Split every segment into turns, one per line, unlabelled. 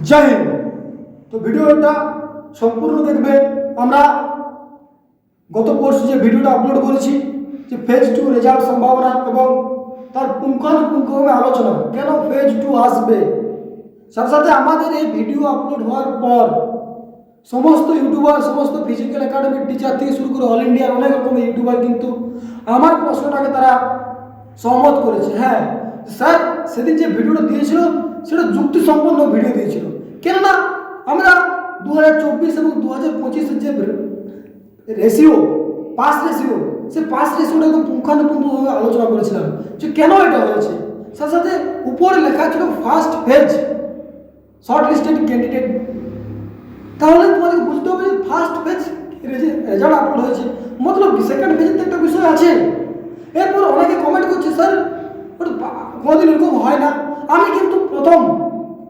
জয় হিন্দ। তো ভিডিওটা সম্পূর্ণ দেখবে। আমরা গত পরশু যে ভিডিওটা আপলোড করেছি যে ফেজ 2 রেজাল্ট সম্ভাবনা এবং তার পুঙ্খানুপুঙ্খভাবে আলোচনা, কেন ফেজ 2 আসবে। সাথে সাথে আমাদের এই ভিডিও আপলোড হওয়ার পর সমস্ত ইউটিউবার, সমস্ত ফিজিক্যাল একাডেমির টিচার থেকে শুরু করে অল ইন্ডিয়ার অনেক রকমের ইউটিউবার কিন্তু আমার প্রশ্নটাকে তারা সহমত করেছে। হ্যাঁ স্যার, সেদিন যে ভিডিওটা দিয়েছিল সেটা যুক্তিসম্পন্ন ভিডিও দিয়েছিল। কেননা আমরা 2024 এবং 2025-এর যে রেশিও, পাস রেশিও, সেই পাস রেশিওটা একদম পুঙ্খানুপুঙ্খভাবে আলোচনা করেছিলাম যে কেন এটা হয়েছে। সাথে সাথে উপরে লেখা ছিল first phase short listed candidate. তাহলে তোমাদেরকে বুঝতে হবে যে ফার্স্ট ফেজ রেজাল্ট আপলোড হয়েছে, মতলব সেকেন্ড ফেজের তো একটা বিষয় আছে। এরপর অনেকে কমেন্ট করছে স্যার কোনোদিন এরকম হয় না। আমি কিন্তু প্রথম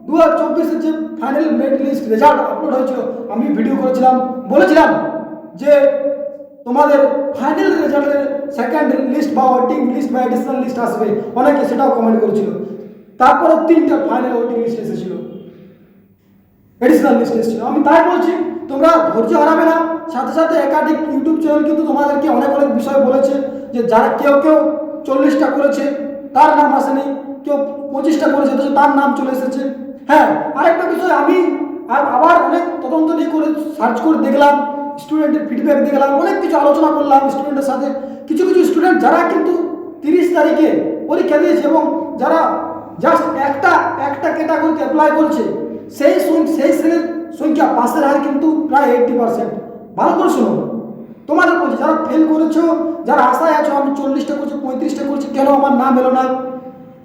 2024-এর যে final merit list result upload হয়েছিল আমি ভিডিও করেছিলাম, বলেছিলাম যে তোমাদের ফাইনাল রেজাল্টের সেকেন্ড লিস্ট বা ওয়েটিং লিস্ট বা এডিশনাল লিস্ট আসবে। অনেকে সেটাও কমেন্ট করেছিল। তারপরে 3টা ফাইনাল ওয়েটিং লিস্ট এসেছিল, এডিশনাল লিস্ট এসেছিল। আমি তাই বলছি তোমরা ধৈর্য হারাবে না। সাথে সাথে একাধিক ইউটিউব চ্যানেল কিন্তু তোমাদেরকে অনেক অনেক বিষয় বলেছে যে যারা কেউ 40টা করেছে তার নাম আসেনি, কেউ 25টা করেছে তার নাম চলে এসেছে। হ্যাঁ, আরেকটা বিষয় আমি আবার অনেক তদন্ত নিয়ে করে সার্চ করে দেখলাম, স্টুডেন্টের ফিডব্যাক দেখলাম, অনেক কিছু আলোচনা করলাম স্টুডেন্টের সাথে। কিছু স্টুডেন্ট যারা কিন্তু 30 তারিখে পরীক্ষা দিয়েছে এবং যারা জাস্ট একটা ক্যাটাগরিতে অ্যাপ্লাই করছে, সেই শ্রেণীর সংখ্যা পাসের হার কিন্তু প্রায় 80%। ভালো করে শোনো, তোমাদের বলছি যারা ফেল করেছো, যারা আশায় আছো আমি 40টা করছি 35টা করছি কেন আমার নাম এলো না।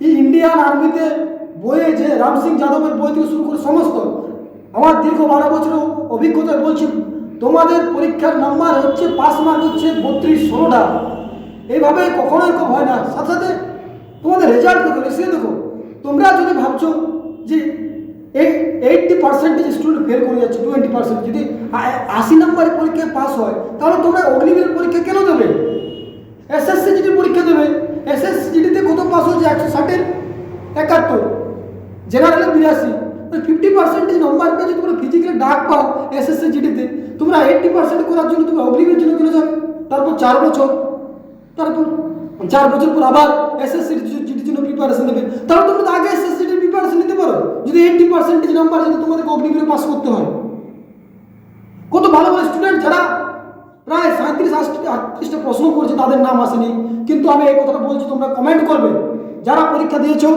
এই ইন্ডিয়ান আর্মিতে বইয়ে যে রাম সিং যাদবের বই থেকে শুরু করে সমস্ত আমার দীর্ঘ 12 বছরের অভিজ্ঞতায় বলছি, তোমাদের পরীক্ষার নাম্বার হচ্ছে পাস মার্ক হচ্ছে 32-16টা। এইভাবে কখনোই কম হয় না। সাথে সাথে তোমাদের রেজাল্ট দেখো, রেশিও দেখো। তোমরা যদি ভাবছো যে 80% স্টুডেন্ট ফেল করে যাচ্ছে, 20% যদি 80 নম্বরের পরীক্ষায় পাস হয় তাহলে তোমরা অগ্নিবীর পরীক্ষা কেন দেবে? এসএসসি জিডি পরীক্ষা দেবে। এসএসসি জিডিতে কত পাস হচ্ছে? 160-এর 71, জেনারেলে 82। 50% নম্বর পেয়ে যদি তোমরা ফিজিক্যালি ডাক পাও এসএসসি জিডিতে, তোমরা 80% করার জন্য তোমরা অগ্নিবীর জন্য কেন যাবে? তারপর 4 বছর, তারপর 4 বছর পর আবার এসএসসি জিডির জন্য প্রিপারেশন নেবে। তাহলে তোমরা তো আগে এসএসসি জিডির প্রিপারেশন নিতে পারো যদি 80% নাম্বার যদি তোমাদেরকে অগ্নিবীরে পাস করতে হয়। কত ভালো ভালো স্টুডেন্ট যারা প্রায় 37-38টা প্রশ্ন করছে তাদের নাম আসেনি। কিন্তু আমি এই কথাটা বলছি, তোমরা কমেন্ট করবে যারা পরীক্ষা দিয়েছো,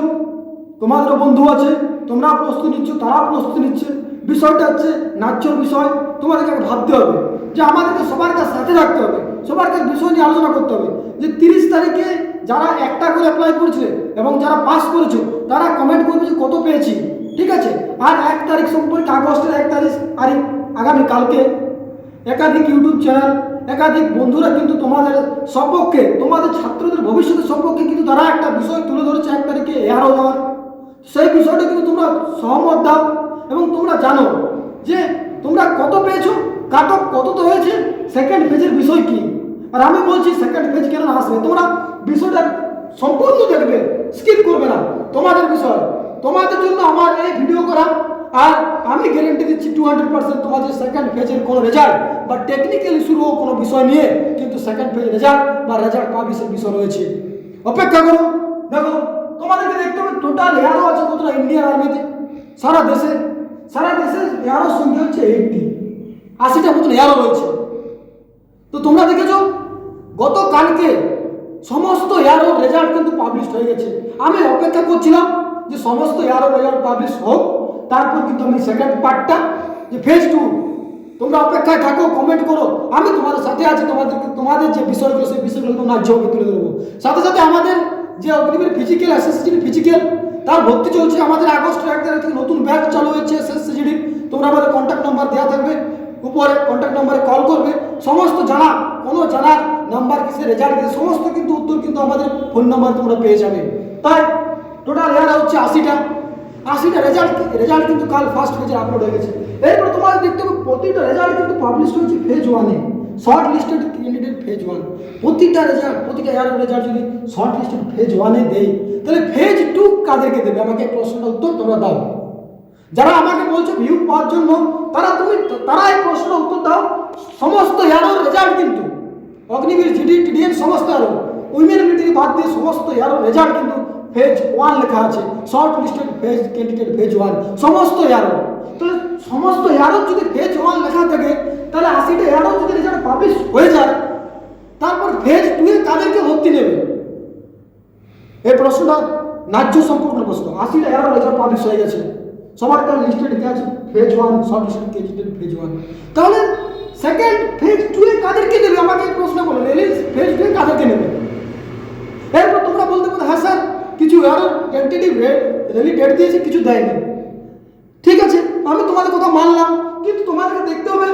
তোমাদেরও বন্ধু আছে, তোমরা প্রস্তুতি নিচ্ছ, তারা প্রস্তুতি নিচ্ছে। বিষয়টা হচ্ছে ন্যায্যর বিষয়। তোমাদেরকে ভাবতে হবে যে আমাদেরকে সবার কাছে সাথে রাখতে হবে, সবার কাছে বিষয় নিয়ে আলোচনা করতে হবে যে 30 তারিখে যারা একটা করে অ্যাপ্লাই করেছে এবং যারা পাস করেছে তারা কমেন্ট করবে যে কত পেয়েছি, ঠিক আছে। আর 1 তারিখ সম্পর্কে, আগস্টের 1 তারিখ আর আগামীকালকে একাধিক ইউটিউব চ্যানেল, একাধিক বন্ধুরা কিন্তু তোমাদের সপক্ষে, তোমাদের ছাত্রদের ভবিষ্যতের সপক্ষে কিন্তু তারা একটা বিষয় তুলে ধরেছে 1 তারিখে এয়ার হয়ে যাওয়ার। সেই বিষয়টা কিন্তু তোমরা সহমত দাও এবং তোমরা জানো যে তোমরা কত পেয়েছো, কাট অফ কত তো হয়েছে, সেকেন্ড ফেজের বিষয় কি। আর আমি বলছি সেকেন্ড ফেজ কেন আসবে, তোমরা বিষয়টা সম্পূর্ণ দেখবে, স্কিপ করবে না। তোমাদের বিষয়, তোমাদের জন্য আমার এই ভিডিও করা। আর আমি গ্যারেন্টি দিচ্ছি 200% তোমাদের সেকেন্ড ফেজের কোনো রেজাল্ট বা টেকনিক্যাল ইস্যুর কোনো বিষয় নিয়ে কিন্তু সেকেন্ড ফেজ রেজাল্ট বা রেজাল্ট পাওয়ার বিষয় রয়েছে। অপেক্ষা করো, দেখো তোমাদেরকে দেখতে হবে টোটাল এয়ারও আছে কতটা ইন্ডিয়ান আর্মিতে। সারা দেশে এয়ারোর সংখ্যা হচ্ছে 80টা মতন এয়ারও রয়েছে। তো তোমরা দেখেছো গতকালকে সমস্ত এয়ারোর রেজাল্ট কিন্তু পাবলিশ হয়ে গেছে। আমি অপেক্ষা করছিলাম যে সমস্ত এয়ারোর রেজাল্ট পাবলিশ হোক, তারপর কিন্তু আমি সেকেন্ড পার্টটা যে ফেজ 2, তোমরা অপেক্ষায় থাকো, কমেন্ট করো, আমি তোমাদের সাথে আছি। তোমাদের যে বিষয়গুলো সেই বিষয়গুলো তোমরা ন্যায্যভাবে তুলে ধরবো। সাথে সাথে আমাদের যে অগ্নিবীর ফিজিক্যাল, এসএসসি ফিজিক্যাল, তার ভর্তি চলছে। আমাদের আগস্টের 1 তারিখ থেকে নতুন ব্যাচ চালু হয়েছে এসএসসি জিডি। তোমরা আমাদের কন্ট্যাক্ট নাম্বার দেওয়া থাকবে উপরে, কন্ট্যাক্ট নাম্বারে কল করবে। সমস্ত কোনো জানার নাম্বার কিসে, রেজাল্ট কিসে, সমস্ত কিন্তু উত্তর কিন্তু আমাদের ফোন নাম্বার তোমরা পেয়ে যাবে। তাই টোটাল এয়ার হচ্ছে 80টা রেজাল্ট কিন্তু কাল ফার্স্ট ফেজে আপলোড হয়ে গেছে। এরপর তোমাদের দেখতে হবে প্রতিটা রেজাল্ট কিন্তু পাবলিশ হয়েছে ফেজ 1-এ, শর্ট লিস্টেড ক্যান্ডিডেট ফেজ 1। প্রতিটা এয়ারের রেজাল্ট যদি শর্ট লিস্টেড ফেজ 1-এ দেয় তাহলে ফেজ 2 কাদেরকে দেবে? আমাকে প্রশ্নটা উত্তর তোমরা দাও। যারা আমাকে বলছো ভিউ পাওয়ার জন্য, তারা এই প্রশ্নের উত্তর দাও। সমস্ত ইয়ারোর রেজাল্ট কিন্তু অগ্নিবীর, জিডি, টিডিএন সমস্ত ইয়ারো, উইমেন মিলিটারি বাদ দিয়ে সমস্ত ইয়ারোর রেজাল্ট কিন্তু ফেজ 1 লেখা আছে, short listed phase candidate phase 1 সমস্ত ইয়ারো। তাহলে সমস্ত ইয়ারোর যদি ফেজ 1 লেখা থাকে, তাহলে 80টা ইয়ারোর যদি রেজাল্ট পাবলিশ হয়ে যায়, তারপর ফেজ 2 এ কাদেরকে ভর্তি নেবে? এই প্রশ্নটা ন্যায্য সম্পূর্ণ প্রশ্ন। 80টা ইয়ারোর রেজাল্ট পাবলিশ হয়ে গেছে, সবার কাছে লিস্টেড দেওয়া আছে phase 1 short listed candidate phase 1। তাহলে সেকেন্ড ফেজ 2 এ কাদেরকে দেবে? আমাকে এই প্রশ্ন বলো, রিলিজ ফেজ 2 এ কাদেরকে নেবে? এরপর তোমরা বলতে পারো হ্যাঁ স্যার কিছু আরো টেন্টেটিভ রেলি ডেট দিয়েছে, কিছু দেয়নি। ঠিক আছে, আমি তোমাদের কথা মানলাম, কিন্তু তোমাদেরকে দেখতে হবে,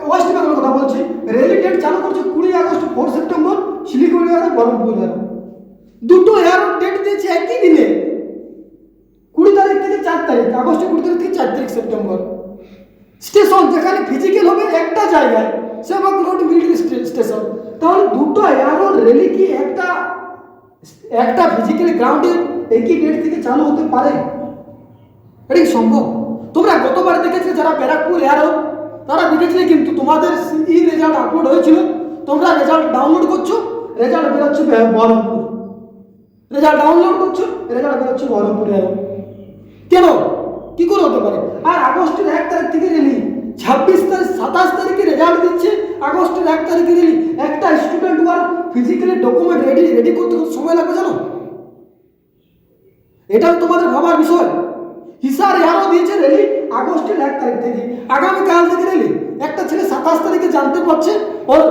ওয়েস্ট বেঙ্গলের কথা বলছি, রেলি ডেট চালু করছে 20 আগস্ট, 4 সেপ্টেম্বর, শিলিগুড়ি আর বহরমপুর এয়ারো। দুটো এয়ারো ডেট দিয়েছে একই দিনে, 20 তারিখ থেকে 4 তারিখ, আগস্টের 20 তারিখ থেকে 4 তারিখ সেপ্টেম্বর। স্টেশন যেখানে ফিজিক্যাল হবে একটা জায়গায়, সেবাগ রোড মিলিটারি স্টেশন। তাহলে দুটো এয়ারো রেলি কি একটা ফিজিক্যালি গ্রাউন্ডে একই ডেট থেকে চালু হতে পারে? এটা কি সম্ভব? তোমরা গতবার দেখেছিলে যারা ব্যারাকপুর এয়ারো, তারা দেখেছিলে কিন্তু তোমাদের ই রেজাল্ট আপলোড হয়েছিল, তোমরা রেজাল্ট ডাউনলোড করছো, রেজাল্ট বেরোচ্ছে বহরমপুর, রেজাল্ট ডাউনলোড করছো, রেজাল্ট বেরোচ্ছে বহরমপুর এয়ারো। কেন? কি করে হতে পারে? আর আগস্টের 1 তারিখ থেকে রেলি, 26 তারিখ 27 তারিখে রেজাল্ট দিচ্ছে, আগস্টের 1 তারিখে রেলি। একটা স্টুডেন্ট ওয়ার ফিজিক্যালি ডকুমেন্ট রেডি করতে কত সময় লাগবে জানো? এটাও তোমাদের ভাবার বিষয়। হিসার এয়ারও দিয়েছে রেলি আগস্টের 1 তারিখ থেকে, আগামীকাল থেকে রেলি। একটা ছেলে 27 তারিখে জানতে পারছে ওর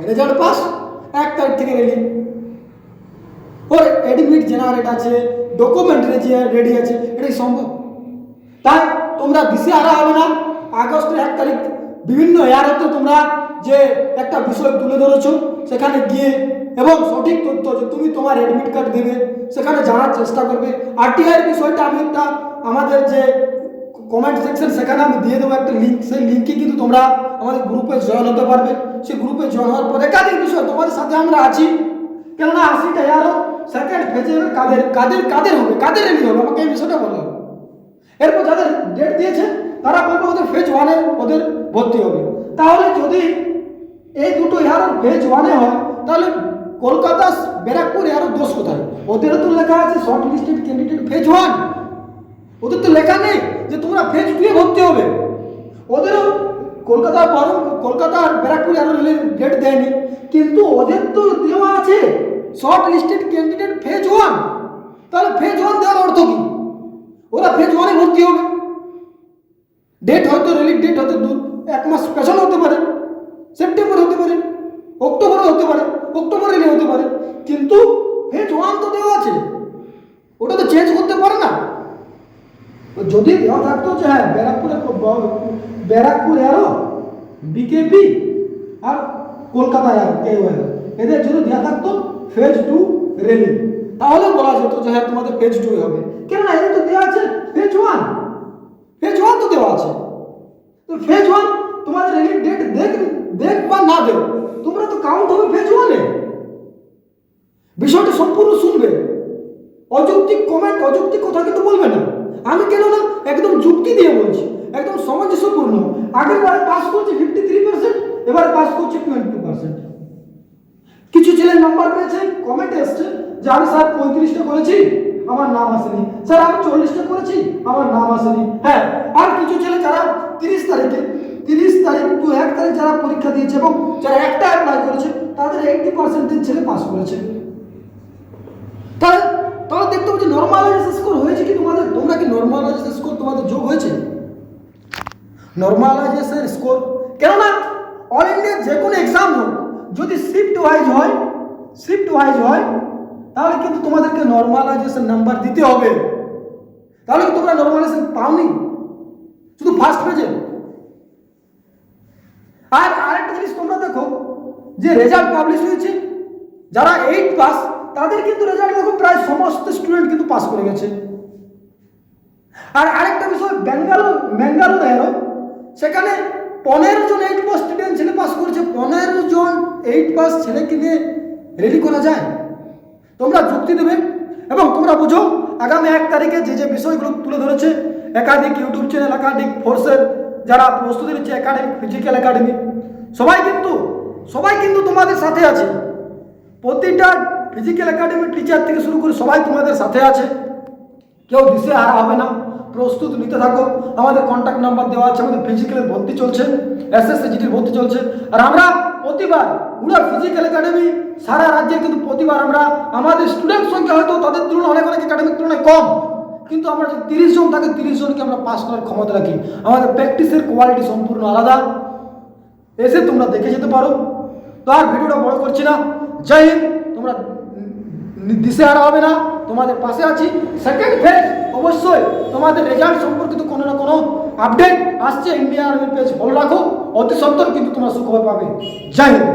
রেজাল্ট পাস, 1 তারিখ থেকে রেলি। ওর এডমিট জেনারেট আছে, ডকুমেন্ট রেডি আছে, এটাই সম্ভব? তাই তোমরা দিশে আরা হবে না। আগস্টের 1 তারিখ বিভিন্ন এয়ারতে তোমরা যে একটা বিষয় তুলে ধরেছো, সেখানে গিয়ে এবং সঠিক তথ্য যে তুমি তোমার অ্যাডমিট কার্ড দেবে, সেখানে জানার চেষ্টা করবে। আরটিআইয়ের বিষয়টা আমি একটা আমাদের যে কমেন্ট সেকশন, সেখানে আমি দিয়ে দেবো একটা লিঙ্ক, সেই লিঙ্কে কিন্তু তোমরা আমাদের গ্রুপে জয়েন হতে পারবে। সেই গ্রুপে জয়েন হওয়ার পর একাধিক বিষয় তোমাদের সাথে আমরা আছি। কেননা 80টা এয়ারও সেকেন্ড ফেজে কাদের কাদের কাদের হবে, কাদের রেলি হবে, আমাকে এই বিষয়টা বলো। এরপর যাদের ডেট দিয়েছে তারা বলবে ওদের ফেজ 1-এ ওদের ভর্তি হবে। তাহলে যদি এই দুটো এয়ারও ফেজ 1-এ হয়, তাহলে কলকাতা ব্যারাকপুর এয়ারও দোষ কোথায়? ওদেরও তো লেখা আছে শর্ট লিস্টেড ক্যান্ডিডেট ফেজ 1, ওদের তো লেখা নেই যে তোমরা ফেজ 2-এ ভর্তি হবে। ওদেরও কলকাতা আর ব্যারাকপুর এয়ারও ডেট দেয়নি, কিন্তু ওদের তো দেওয়া আছে শর্ট লিস্টেড ক্যান্ডিডেট ফেজ 1। তাহলে ফেজ 1 দেওয়ার অর্থ কি? ওরা ফেজ 1-এ ভর্তি হবে। ডেট হয়তো রেলির ডেট হয়তো 1 মাস পেছনে হতে পারে, সেপ্টেম্বর হতে পারে, অক্টোবরে হতে পারে, অক্টোবর রেলি হতে পারে, কিন্তু ফেজ 1 তো দেওয়া আছে, ওটা তো চেঞ্জ করতে পারে না। যদি দেওয়া থাকতো যে হ্যাঁ ব্যারাকপুর এয়ারো, বিকেপি আর কলকাতা এয়ারো, এদের যদি দেওয়া থাকতো ফেজ 2 রেলি, তাহলে বলা যেত যে হ্যাঁ তোমাদের ফেজ 2 হবে। কেননা এদের তো দেওয়া আছে ফেজ 1, ফেজ 1 তো দেওয়া আছে। তো ফেজ 1 তোমাদের রেলি ডেট দেখ বা না দেখ, তোমরা তো কাউন্ট হবে ফেজ 1-এ। বিষয়টা সম্পূর্ণ শুনবে, অযৌক্তিক কমেন্ট, অযৌক্তিক কথা কিন্তু বলবে না। আমি কেন না একদম যুক্তি দিয়ে বলছি, একদম সামঞ্জস্যপূর্ণ। আগের বারে পাস করছে 53%, এবার পাস করছে 22%। কিছু ছেলে নাম্বার পেয়েছে, কমেন্ট এসছে যে আমি স্যার 35টা করেছি, আমার নাম আসেনি, স্যার আমি 40টা করেছি, আমার নাম আসেনি। হ্যাঁ, আর কিছু ছেলে যারা 30 তারিখ টু 1 তারিখ যারা পরীক্ষা দিয়েছে এবং যারা একটা অ্যাপ্লাই করেছে, তাদের 80% ছেলে পাস করেছে। তাহলে দেখতে পাচ্ছি নর্মালাইজেশন স্কোর হয়েছে কি তোমাদের? তোমরা কি নর্মালাইজেশন স্কোর তোমাদের যোগ হয়েছে? নর্মালাইজেশন স্কোর, কেননা অল ইন্ডিয়া যে কোনো এক্সাম হোক, যদি শিফট ওয়াইজ হয়, তাহলে কিন্তু তোমাদেরকে নর্মালাইজেশন নাম্বার দিতে হবে। তাহলে কি তোমরা নর্মালাইজেশন পাওনি শুধু ফার্স্ট পেজে? আর আরেকটা জিনিস তোমরা দেখো, যে রেজাল্ট পাবলিশ হয়েছে, যারা 8 পাস, তাদের কিন্তু রেজাল্ট দেখো প্রায় সমস্ত স্টুডেন্ট কিন্তু পাস করে গেছে। আর আরেকটা বিষয়, ব্যাঙ্গালোর এয়ারো, সেখানে 15 জন 8 পাস স্টুডেন্ট ছেলে পাস করেছে। 15 জন 8 পাস ছেলেকে নিয়ে রেলি করা যায়? তোমরা যুক্তি দেবে এবং তোমরা বুঝো আগামী 1 তারিখে যে বিষয়গুলো তুলে ধরেছে, একাধিক ইউটিউব চ্যানেল, একাধিক ফোর্সের যারা প্রস্তুতি নিচ্ছে, একাডেমি, ফিজিক্যাল একাডেমি, সবাই কিন্তু তোমাদের সাথে আছে। প্রতিটা ফিজিক্যাল একাডেমির টিচার থেকে শুরু করে সবাই তোমাদের সাথে আছে, কেউ দিশে হারা হবে না। প্রস্তুত নিতে থাকো। আমাদের কন্ট্যাক্ট নাম্বার দেওয়া আছে, আমাদের ফিজিক্যালের ভর্তি চলছে, এসএসসিজিটির ভর্তি চলছে। আর আমরা প্রতিবার পুরো ফিজিক্যাল একাডেমি সারা রাজ্যে কিন্তু প্রতিবার আমরা আমাদের স্টুডেন্ট সংখ্যা হয়তো তাদের তুলনায় অনেক একাডেমির তুলনায় কম, কিন্তু আমরা যে 30 জন থাকে 30 জনকে আমরা পাস করার ক্ষমতা রাখি। আমাদের প্র্যাকটিসের কোয়ালিটি সম্পূর্ণ আলাদা, এসে তোমরা দেখে যেতে পারো। তো আর ভিডিওটা বড় করছি না। জয় হিন্দ। তোমরা দিশেহারা হবে না, তোমাদের পাশে আছি। সেকেন্ড ফেজ অবশ্যই তোমাদের রেজাল্ট সম্পর্কিত কোনো না কোনো আপডেট আসছে। ইন্ডিয়ান আর্মি পেজ ফলো রাখো, অতি সত্বর কিন্তু তোমরা সুখবর পাবে। জয় হিন্দ।